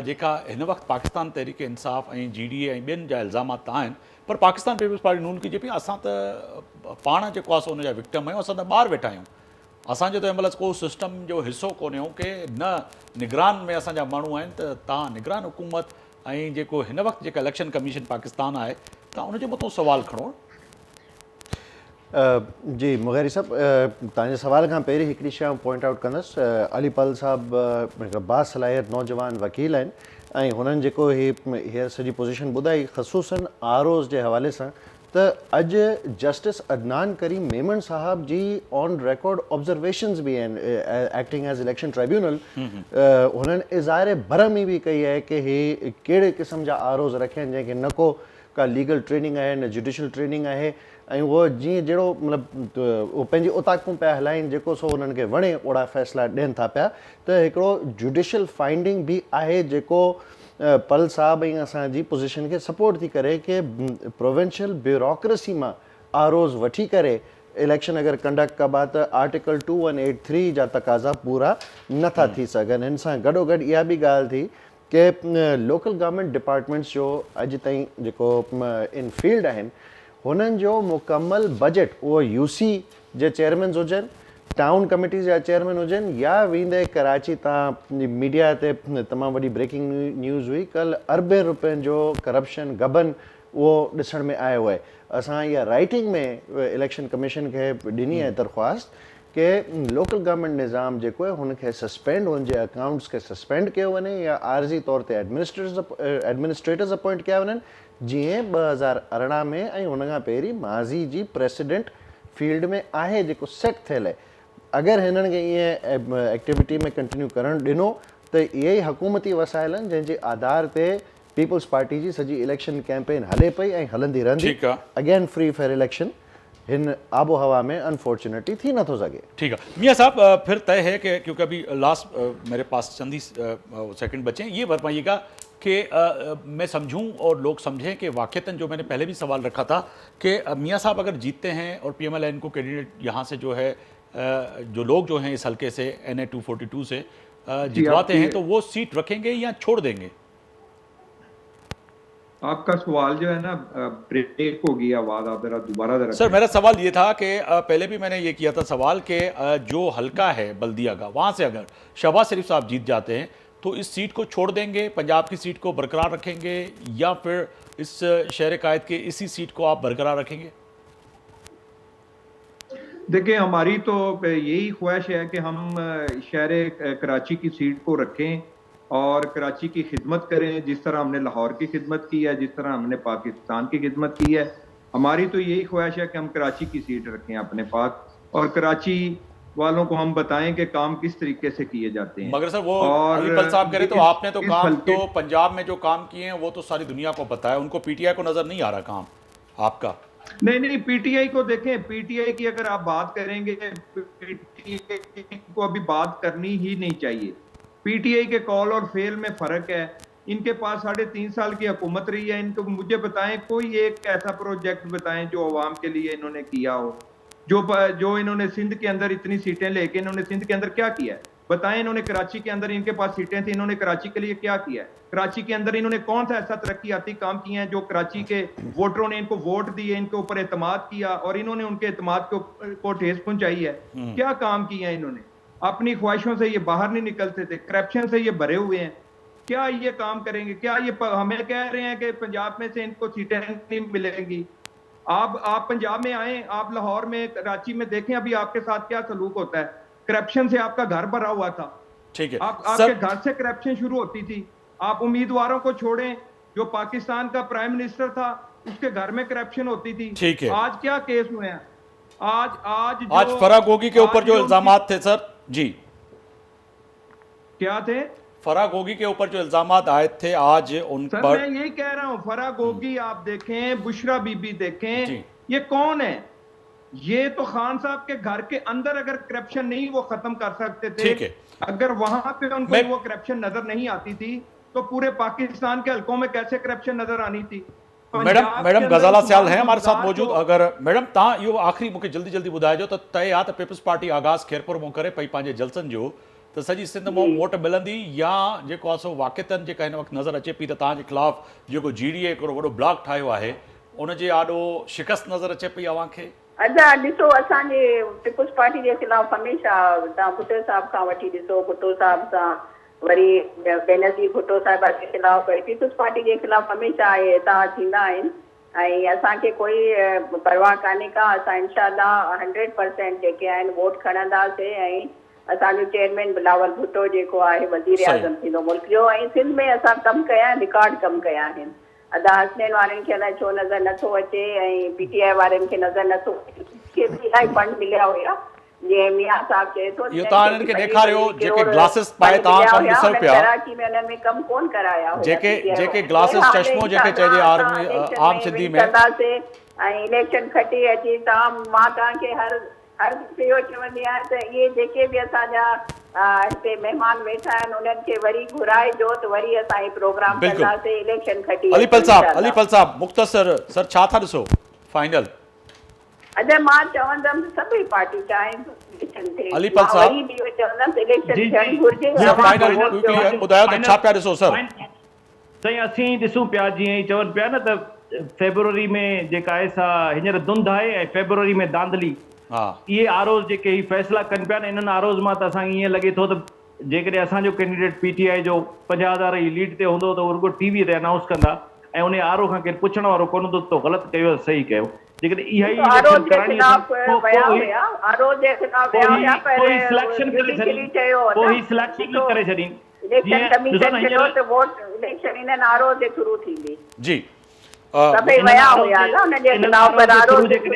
जेका हिन वक़्तु पाकिस्तान तहरीक इंसाफ़ ऐं GDA ऐं ॿियनि जा इल्ज़ामात आहिनि, पर पाकिस्तान पीपल्स पार्टी नून की चए पई असां त पाण जेको आहे सो हुन जा विक्टिम आहियूं, असां त ॿाहिरि वेठा आहियूं, असांजो त महिल को सिस्टम जो हिसो कोन्हे हो की न निगरान में असांजा माण्हू आहिनि, त तव्हां निगरान हुकूमत ऐं जेको हिन वक़्तु जेका इलेक्शन कमीशन पाकिस्तान आहे तव्हां उनजे मथां सुवाल खणो। जी मुग़ैरी साहब, तव्हांजे सवाल खां पहिरीं हिकिड़ी शइ पॉइंट आउट कंदुसि। अलीपल साहब हिकिड़ा बासलाहियत नौजवान वकील आहिनि ऐं हुननि जेको हीअ सॼी पोज़ीशन ॿुधाई ख़ुसूसन आरोज़ जे हवाले सां, त अॼु जस्टिस अदनान करीम मेमन साहब जी ऑन रिकॉर्ड ऑब्ज़र्वेशंस बि आहिनि एक्टिंग एज़ इलेक्शन ट्राइब्यूनल। हुननि इज़ारे भरम बि कई आहे की हे कहिड़े क़िस्म जा आरोज़ रखिया आहिनि जंहिंखे न को का लीगल ट्रेनिंग आहे न जुडिशल ट्रेनिंग आहे, ऐं उहो जीअं जहिड़ो मतिलबु उहो पंहिंजी उताकूं पिया हलाइनि जेको सो उन्हनि खे वणे ओड़ा फ़ैसिला ॾियनि था पिया। त हिकिड़ो जुडिशल फाइंडिंग बि आहे जेको पल साहब ऐं असांजी पोज़ीशन खे सपोर्ट थी करे कि प्रोविंशियल ब्यूरोक्रेसी मां आरोज़ वठी करे इलेक्शन अगरि कंडक्ट कबा त आर्टिकल 2183 जा तक़ाज़ा पूरा नथा थी सघनि। हिन सां गॾोगॾु इहा बि ॻाल्हि थी कि लोकल गवर्नमेंट डिपार्टमेंट्स जो अॼु ताईं जेको इन फील्ड आहिनि हुननि जो मुकमल बजट उहो UC जे चेयरमैन हुजनि, टाउन कमिटीज़ जा चेयरमैन हुजनि या वेंदे कराची, तव्हां मीडिया ते तमामु वॾी ब्रेकिंग न्यूज़ हुई कल्ह अरबे रुपयनि जो करप्शन गबन उहो ॾिसण में आयो आहे। असां इहा राइटिंग में इलेक्शन कमीशन खे ॾिनी आहे दरख़्वास्त कि लोकल गवर्नमेंट निज़ाम जेको आहे हुनखे सस्पेंड, हुनजे अकाउंट्स खे सस्पेंड कयो वञे या आर्ज़ी तौर ते एडमिनिस्ट्रेटर्स अपॉइंट कया वञनि, जीअं 2018 में ऐं हुन खां पहिरीं माज़ी जी प्रेसिडेंट फील्ड में आहे जेको सेट थियल आहे। अगरि हिननि खे ईअं एक्टिविटी में कंटिन्यू करणु ॾिनो त इहे ई हुकूमती वसाइल आहिनि जंहिंजे आधार ते पीपल्स पार्टी जी सॼी इलेक्शन कैंपेन हले पई ऐं हलंदी रहंदी। Again free fair election in आबो हवा में अनफॉर्चुनेटली थी नथो सके। ठीक है मियाँ साहब, फिर तय है कि क्योंकि अभी लास्ट मेरे पास चंद ही सेकंड बचे हैं, ये बताइएगा कि मैं समझूं और लोग समझें कि वाक़तन जो मैंने पहले भी सवाल रखा था कि मियाँ साहब अगर जीतते हैं और PMLN को कैंडिडेट यहाँ से जो है जो लोग जो हैं इस हल्के से NA 242 से जितवाते हैं तो वो सीट रखेंगे या छोड़ देंगे? आपका सवाल जो है ना ब्रेक हो गया, आवाज आप जरा दोबारा सर मेरा सवाल ये था कि पहले भी मैंने ये किया था सवाल कि जो हल्का है बल्दिया का, वहाँ से अगर शहबाज शरीफ साहब जीत जाते हैं तो इस सीट को छोड़ देंगे, पंजाब की सीट को बरकरार रखेंगे या फिर इस शहर कायद के इसी सीट को आप बरकरार रखेंगे? देखिए हमारी तो यही ख्वाहिश है कि हम शहर कराची की सीट को रखें और कराची की खिदमत करें, जिस तरह हमने लाहौर की खिदमत की है, जिस तरह हमने पाकिस्तान की खिदमत की है। हमारी तो यही ख्वाहिश है कि हम कराची की सीट रखें अपने पास और कराची वालों को हम बताएं कि काम किस तरीके से किए जाते हैं। मगर सर वो अलीपल साहब कह रहे तो आपने तो काम तो पंजाब में जो काम किए हैं वो तो सारी दुनिया को पता है, उनको PTI को नजर नहीं आ रहा काम आपका। नहीं PTI को देखें, PTI की अगर आप बात करेंगे, PTI को अभी बात करनी ही नहीं चाहिए। PTI के कॉल और फेल में फर्क है। इनके पास 3.5 साल की हुकूमत रही है, इनको मुझे बताएं कोई एक ऐसा प्रोजेक्ट बताएं जो अवाम के लिए इन्होंने किया हो, जो इन्होंने सिंध के अंदर इतनी सीटें लेके इन्होंने सिंध के अंदर क्या किया है बताएं। इन्होंने कराची के अंदर इनके पास सीटें थी, इन्होंने कराची के लिए क्या किया है? कराची के अंदर इन्होंने कौन सा ऐसा तरक्याती काम किया है जो कराची के वोटरों ने इनको वोट दिए, इनके ऊपर एतमाद किया और इन्होंने उनके एतमाद को ठेस पहुंचाई है? क्या काम किया है इन्होंने? अपनी ख्वाहिशों से ये बाहर नहीं निकलते थे, करप्शन से ये भरे हुए हैं। क्या ये काम करेंगे? क्या ये हमें कह रहे हैं कि पंजाब में से इनको सीटें नहीं मिलेंगी? आप पंजाब में आए, आप लाहौर में, कराची में देखें अभी आपके साथ क्या सलूक होता है। करप्शन से आपका घर भरा हुआ था। ठीक है, आपके घर से करप्शन शुरू होती थी। आप उम्मीदवारों को छोड़ें, जो पाकिस्तान का प्राइम मिनिस्टर था उसके घर में करप्शन होती थी। ठीक है, आज क्या केस हुए हैं? आज फराग गोगी के ऊपर जो इल्जामात थे सर जी, क्या थे? फराग गोगी के ऊपर जो इल्जामात आए थे आज उन सर पर मैं यही कह रहा हूं, फराग गोगी आप देखें, बुशरा बीबी देखें, ये कौन है? ये तो खान साहब के घर के अंदर अगर करप्शन नहीं वो खत्म कर सकते थे, ठीक है। अगर वहां पे उनको वो करप्शन नजर नहीं आती थी तो पूरे पाकिस्तान के हलकों में कैसे करप्शन नजर आनी थी? मैडम गजाला सियाल हैं हमारे साथ मौजूद। अगर मैडम तव्हां इहो आख़िरी मूंखे जल्दी जल्दी ॿुधाइजो त तय आहे त पीपल्स पार्टी आगाज़ खैरपुर मां करे पई पंहिंजे जलसनि जो, त सॼी सिंध मां वोट मिलंदी या जेको आहे सो वाक़िअतनि जेका हिन वक़्तु नज़र अचे पई त तव्हांजे ख़िलाफ़ु जेको GDA हिकिड़ो वॾो ब्लॉक ठाहियो आहे उनजे आॾो शिकस्त नज़र अचे पई अव्हां खे? अच्छा ॾिसो, असांजे पीपुल्स पार्टी जे ख़िलाफ़ हमेशह तव्हां भुट्टो साहिब खां वठी ॾिसो, भुट्टो साहिब सां वरी बेनज़ीर भुट्टो साहिब जे ख़िलाफ़ वरी पीपुल्स पार्टी जे ख़िलाफ़ हमेशह इहे इतिहाद थींदा आहिनि ऐं असांखे कोई परवाह कान्हे का। असां इंशाअल्लाह 100% जेके आहिनि वोट खणंदासीं ऐं असांजो चेयरमैन बिलावल भुट्टो जेको आहे वज़ीर आज़म थींदो मुल्क जो। ऐं सिंध में असां कमु कया आहिनि, रिकॉर्ड कमु कया आहिनि। अदा हसनैन वारनि खे अलाए छो नज़र नथो अचे ऐं PTI वारनि खे नज़र नथो अचे, खे बि इलाही फंड मिलिया हुया। जीअं मियां साहब चए थो इहो तव्हां हिननि खे ॾेखारियो जेके ग्लासिस पाए तव्हां कमु ॾिसो पिया, कराची में हुननि में कमु कोन कराया हुया। जेके ग्लासिस चश्मो जेके चइजे आम सिंधी में ऐं इलेक्शन खटी अची मां तव्हांखे हर दफ़े इहो चवंदी आहियां त इहे जेके बि असांजा हिते महिमान वेठा आहिनि उन्हनि खे वरी घुराइजो त वरी असां इहे प्रोग्राम कंदासीं। इलेक्शन खटी अलीफल साहब मुख़्तसर सर छा था ॾिसो फाइनल? अॼु मां चवंदमि सभई पार्टी चाहिनि अलीफल साहब ॿुधायो त छा पिया ॾिसो सर? साईं असीं ॾिसूं पिया जीअं ई चवनि पिया न त फेब्रुअरी में जेका आहे सा हींअर धुंध आहे ऐं फेब्रुअरी में दांधली, इहे आरोज़ जेके ही फ़ैसिला कनि पिया न, इन्हनि आरोज़ मां त असांखे ईअं लॻे थो त जेकॾहिं असांजो कैंडिडेट PTI जो 50,000 जी लीड ते हूंदो त रुॻो TV ते अनाउंस कंदा ऐं उन आरो खां केरु पुछण वारो कोन हूंदो त ग़लति कयो सही कयो। जेकॾहिं इहा ई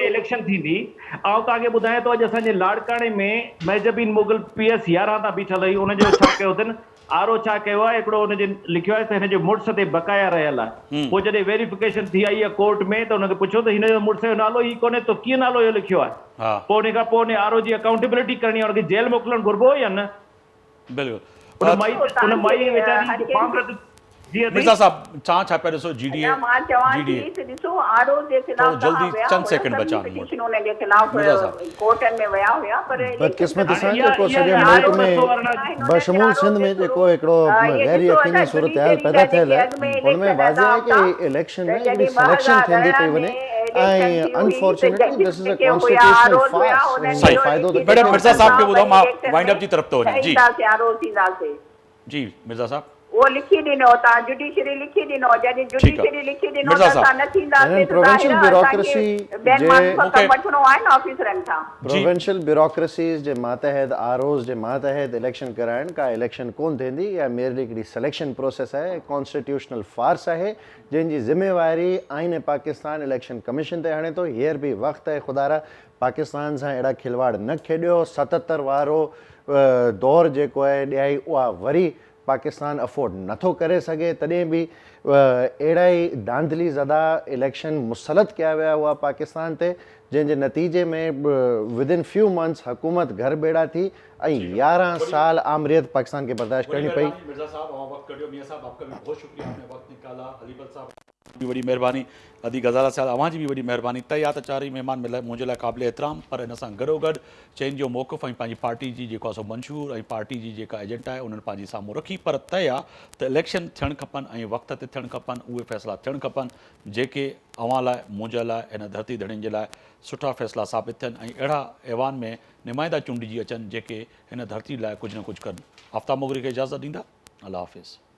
इलेक्शन थींदी। ऐं तव्हांखे ॿुधायां थो अॼु असांजे लाड़काणे में महजबीन मुगल PS 11 तां बीठल हुई, उनजो छा कयो अथनि आरो छा कयो आहे, हिकिड़ो हुनजे लिखियो आहे त हिनजे मुड़ुस ते बकाया रहियल आहे। पोइ जॾहिं वेरिफिकेशन थी आई आहे कोर्ट में त हुनखे पुछो त हिन जो मुड़ुस जो नालो ई कोन्हे त कीअं नालो इहो लिखियो आहे। पोइ उन खां पोइ उन आरो जी अकाउंटेबिलिटी करणी आहे, हुनखे जेल मोकिलणु घुरिबो या न? बिल्कुलु उन माई वीचारी फॉर्म रद्द। मिर्ज़ा साहब छा पिया ॾिसो GDA? मां चवां थी ॾिसो आरो जे ख़िलाफ़ जल्दी चंद सेकंड बचा उन जे ख़िलाफ़ कोर्टनि में विया हुया पर बदकिस्मती सां जेको सॼे मुल्क में बशमूल सिंध में जेको हिकिड़ो गैर यकीनी सूरत हाल पैदा थियल आहे हुन में वाज़े आहे कि इलेक्शन में हिकिड़ी सिलेक्शन थींदी पई वञे ऐं unfortunately this is a constitutional farce. फ़ाइदो त मैडम मिर्ज़ा साहब खे ॿुधायो, मां वाइंड अप जी तरफ़ थो वञा। जी मिर्ज़ा साहब वो लिखी ॾिनो, तव्हां जुडिशरी लिखी ॾिनो, जॾहिं जुडिशरी लिखी ॾिनो त असां न थींदासीं प्रोविंशियल ब्यूरोक्रेसी जे वठणो आहे न ऑफिसरनि खां। प्रोविंशियल ब्यूरोक्रेसीज़ जे मातहत आरोज़ जे मातहत इलेक्शन कराइण का इलेक्शन कोन थींदी, या मेरे लिए हिकिड़ी सिलेक्शन प्रोसेस आहे, कॉन्स्टिट्यूशनल फार्स आहे जंहिंजी ज़िम्मेवारी आइन पाकिस्तान इलेक्शन कमीशन ते हणे थो। हींअर बि वक़्तु आहे ख़ुदारा पाकिस्तान सां अहिड़ा खिलवाड़ न खेॾियो। 77 वारो दौर जेको आहे ॾियाई उहा वरी पाकिस्तान अफोर्ड नथो करे सघे, तॾहिं बि अहिड़ा ई धांधली ज़दा इलेक्शन मुसलत कया विया हुआ पाकिस्तान ते, जंहिंजे नतीजे में विदिन फ्यू मंथ्स हुकूमत घर बेड़ा थी ऐं 11 साल आमरीत पाकिस्तान के बर्दाश्त करनी पई। मिर्ज़ा साहब वक्त कटियो, मियां साहब आपका भी बहुत शुक्रिया, आपने वक्त निकाला। अलीबल साहब भी बड़ी मेहरबानी, अदी गज़ाला साहब अवां जी भी बड़ी मेहरबानी। तय त चारई मेहमान मिले मुंहिंजे लाइ क़ाबिल एतिराम, पर हिन सां गॾोगॾु चैन जो मौक़िफ़ ऐं पंहिंजी पार्टी जी जेको आहे सो मंशूर ऐं पार्टी जी जेका एजेंडा आहे उन्हनि पंहिंजी साम्हूं रखी। पर तय आहे त इलेक्शन थियणु खपनि ऐं वक़्त ते थियणु खपनि, उहे फ़ैसिला थियणु खपनि जेके अवां लाइ मुंहिंजे लाइ हिन धरती धड़ियुनि जे लाइ सुठा फ़ैसिला साबित थियनि ऐं अहिड़ा ऐवान में नुमाइंदा चूंडिजी अचनि जेके हिन धरती लाइ कुझु न कुझु कनि। आफ्ताब मोगरी खे इजाज़त ॾींदा। अल्लाह हाफ़िज़।